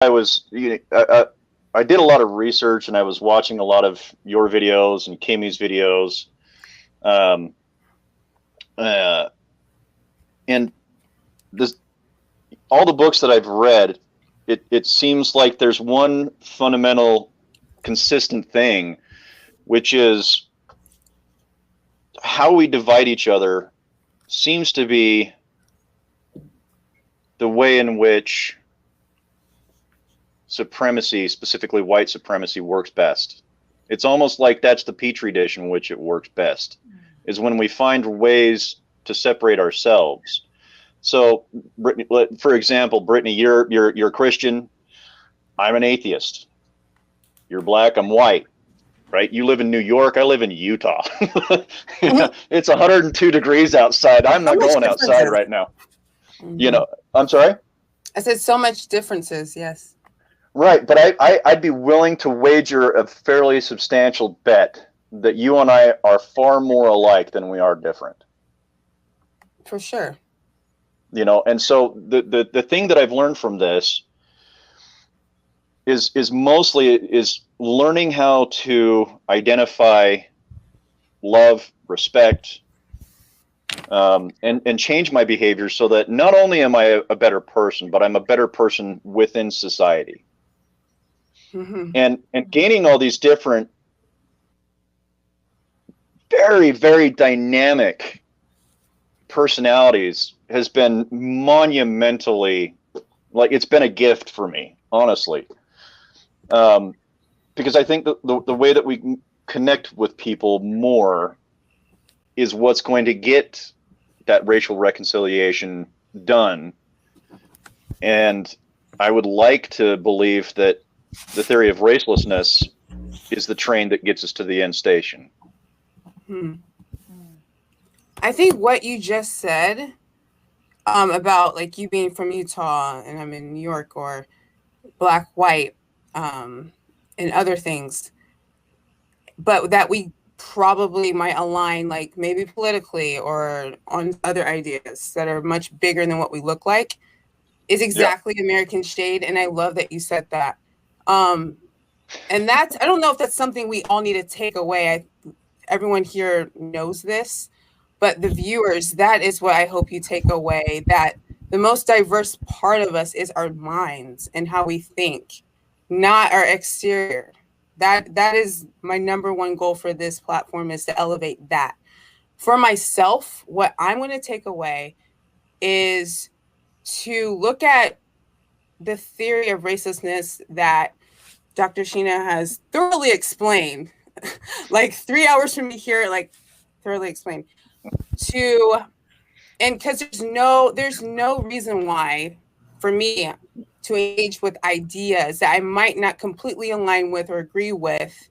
I did a lot of research, and I was watching a lot of your videos and Kimi's videos, um, and this all the books that I've read. It seems like there's one fundamental, consistent thing, which is how we divide each other seems to be the way in which supremacy, specifically white supremacy, works best. It's almost like that's the petri dish in which it works best, is when we find ways to separate ourselves. So, Brittany, for example, Brittany, you're Christian. I'm an atheist. You're black. I'm white. Right? You live in New York. I live in Utah. It's 102 degrees outside. I'm not going outside right now. You know, I'm sorry? I said so much differences, yes. Right, but I'd be willing to wager a fairly substantial bet that you and I are far more alike than we are different. For sure. You know, and so the thing that I've learned from this is mostly learning how to identify love, respect, and change my behavior so that not only am I a better person, but I'm a better person within society. Mm-hmm. And gaining all these different, very, very dynamic personalities has been monumentally, like, it's been a gift for me, honestly. Because I think the way that we connect with people more is what's going to get that racial reconciliation done. And I would like to believe that the theory of racelessness is the train that gets us to the end station. I think what you just said about like you being from Utah and I'm in New York, or black, white, and other things, but that we probably might align, like maybe politically or on other ideas that are much bigger than what we look like, is exactly American Shade. And I love that you said that. And that's, I don't know if that's something we all need to take away. Everyone here knows this, but the viewers, that is what I hope you take away, that the most diverse part of us is our minds and how we think, not our exterior. That is my number one goal for this platform, is to elevate that. For myself, what I'm going to take away is to look at the theory of racelessness that Dr. Sheena has thoroughly explained, like 3 hours from me here, like thoroughly explained, and because there's no reason why for me to engage with ideas that I might not completely align with or agree with,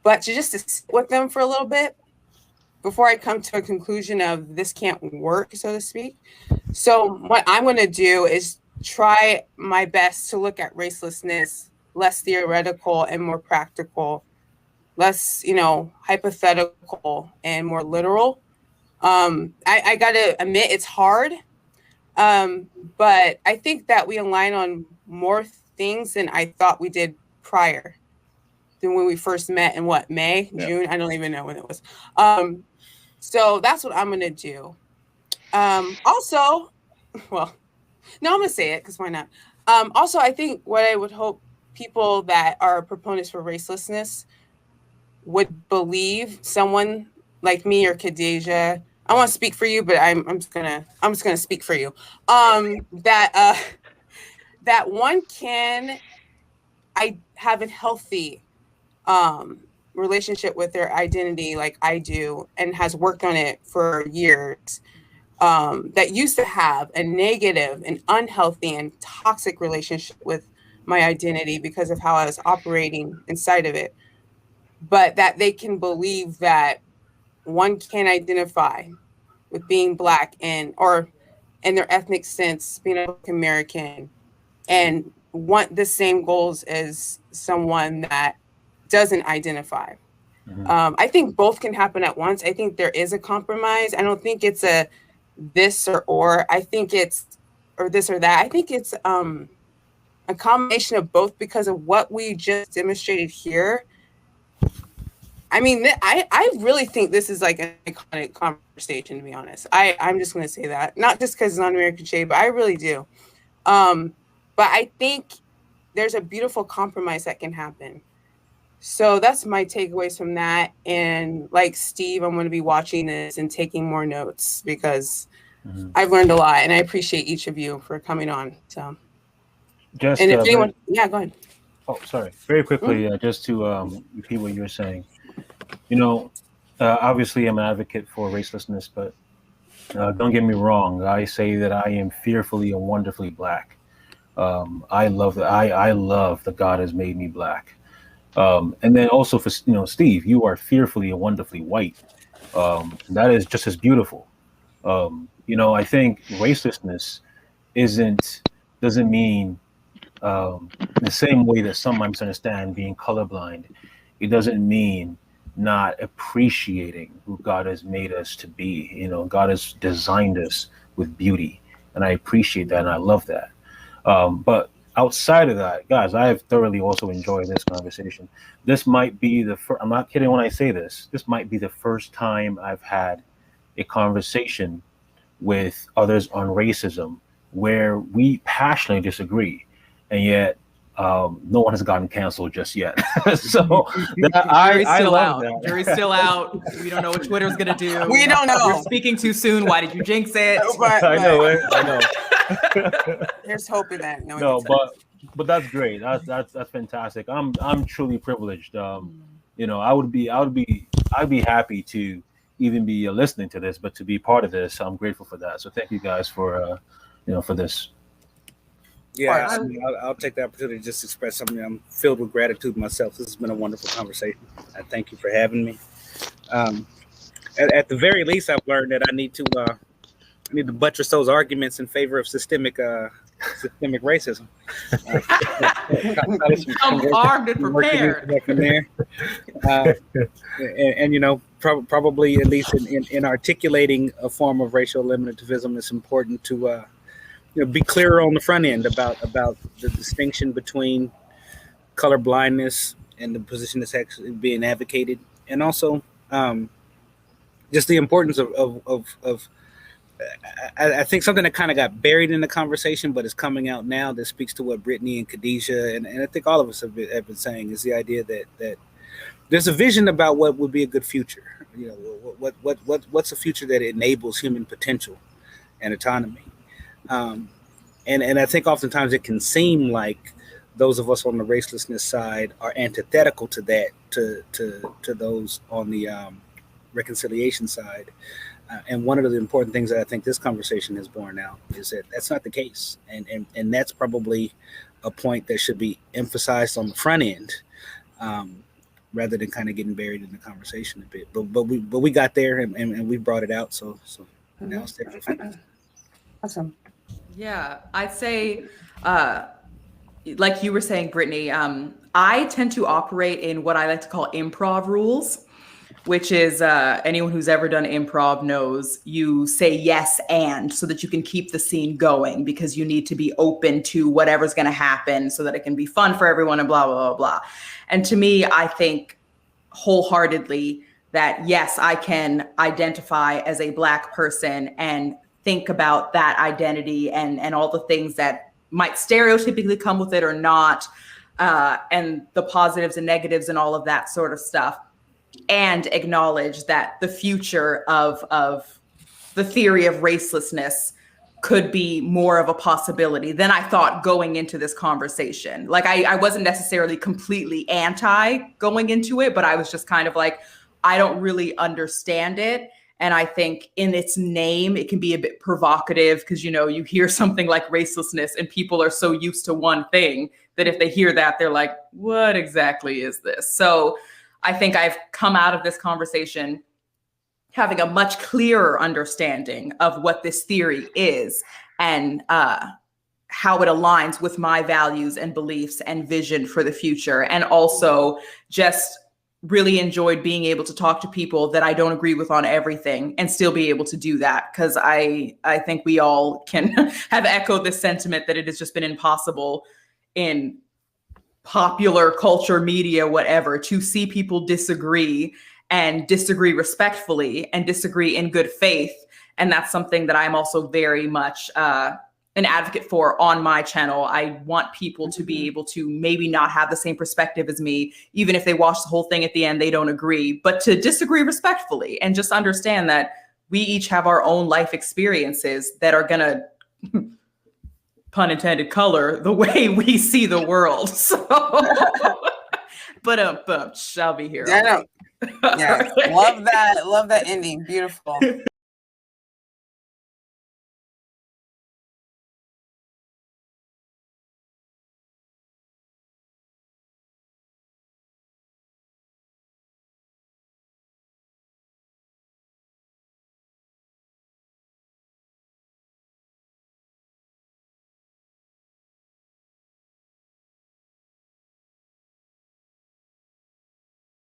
but to just sit with them for a little bit before I come to a conclusion of this can't work, so to speak. So what I'm going to do is try my best to look at racelessness less theoretical and more practical, less, hypothetical and more literal. I got to admit it's hard. But I think that we align on more things than I thought we did prior than when we first met in May, June? I don't even know when it was. So that's what I'm going to do. Also, well, no, I'm going to say it because why not? Also, I think what I would hope people that are proponents for racelessness would believe, someone like me or Khadija, I want to speak for you, but I'm just gonna speak for you. That one can have a healthy relationship with their identity, like I do, and has worked on it for years. That used to have a negative and unhealthy and toxic relationship with my identity because of how I was operating inside of it, but that they can believe that one can identify with being Black or in their ethnic sense, being a Black American, and want the same goals as someone that doesn't identify. Mm-hmm. I think both can happen at once. I think there is a compromise. I don't think it's a this or. I think it's or this or that. I think it's a combination of both because of what we just demonstrated here. I mean, I really think this is like an iconic conversation, to be honest. I'm just going to say that. Not just because it's on American Shade, but I really do. But I think there's a beautiful compromise that can happen. So that's my takeaways from that. And like Steve, I'm going to be watching this and taking more notes because I've learned a lot. And I appreciate each of you for coming on. So, Just and if anyone, yeah, go ahead. Oh, sorry. Very quickly, just to repeat what you were saying. You know, obviously I'm an advocate for racelessness, but don't get me wrong. I say that I am fearfully and wonderfully Black. I love that. I love that God has made me Black. And then also for, Steve, you are fearfully and wonderfully white. That is just as beautiful. I think racelessness doesn't mean the same way that some might misunderstand being colorblind. It doesn't mean not appreciating who God has made us to be. God has designed us with beauty, and I appreciate that, and I love that. But outside of that, guys, I have thoroughly also enjoyed this conversation. This might be the first, I'm not kidding when I say this, this might be the first time I've had a conversation with others on racism where we passionately disagree, and yet no one has gotten canceled just yet. So I love that. Jury's still out. We don't know what Twitter's gonna do. We don't know. You're speaking too soon. Why did you jinx it? I know it. I know. There's hope in that. No, but that's great. That's fantastic. I'm truly privileged. I'd be happy to even be listening to this, but to be part of this, I'm grateful for that. So thank you guys for for this. Yeah, I'll take the opportunity to just express something. I'm filled with gratitude myself. This has been a wonderful conversation. I thank you for having me. At the very least, I've learned that I need to buttress those arguments in favor of systemic racism. I'm armed and prepared. Probably at least in articulating a form of racial eliminativism, it's important to be clearer on the front end about the distinction between color blindness and the position that's actually being advocated, and also just the importance of I think something that kind of got buried in the conversation, but is coming out now, that speaks to what Brittany and Khadija and I think all of us have been saying, is the idea that there's a vision about what would be a good future. What's a future that enables human potential and autonomy. And I think oftentimes it can seem like those of us on the racelessness side are antithetical to that, to those on the reconciliation side. And one of the important things that I think this conversation has borne out is that that's not the case. And that's probably a point that should be emphasized on the front end, rather than kind of getting buried in the conversation a bit. But we got there and we brought it out. So now it's time for Awesome. Yeah, I'd say, like you were saying, Brittany, I tend to operate in what I like to call improv rules, which is anyone who's ever done improv knows you say yes and so that you can keep the scene going, because you need to be open to whatever's going to happen so that it can be fun for everyone and blah, blah, blah, blah. And to me, I think wholeheartedly that, yes, I can identify as a Black person and think about that identity and all the things that might stereotypically come with it or not, and the positives and negatives and all of that sort of stuff, and acknowledge that the future of the theory of racelessness could be more of a possibility than I thought going into this conversation. Like I wasn't necessarily completely anti going into it, but I was just kind of like, I don't really understand it. And I think in its name, it can be a bit provocative because, you hear something like racelessness and people are so used to one thing that if they hear that, they're like, what exactly is this? So I think I've come out of this conversation having a much clearer understanding of what this theory is and how it aligns with my values and beliefs and vision for the future. And also just really enjoyed being able to talk to people that I don't agree with on everything and still be able to do that. Because I think we all can have echoed this sentiment that it has just been impossible in popular culture, media, whatever, to see people disagree and disagree respectfully and disagree in good faith. And that's something that I'm also very much an advocate for on my channel. I want people to be able to maybe not have the same perspective as me, even if they watch the whole thing at the end, they don't agree, but to disagree respectfully and just understand that we each have our own life experiences that are gonna, pun intended, color the way we see the world. So, but I'll be here. I know. Yeah, love that ending. Beautiful.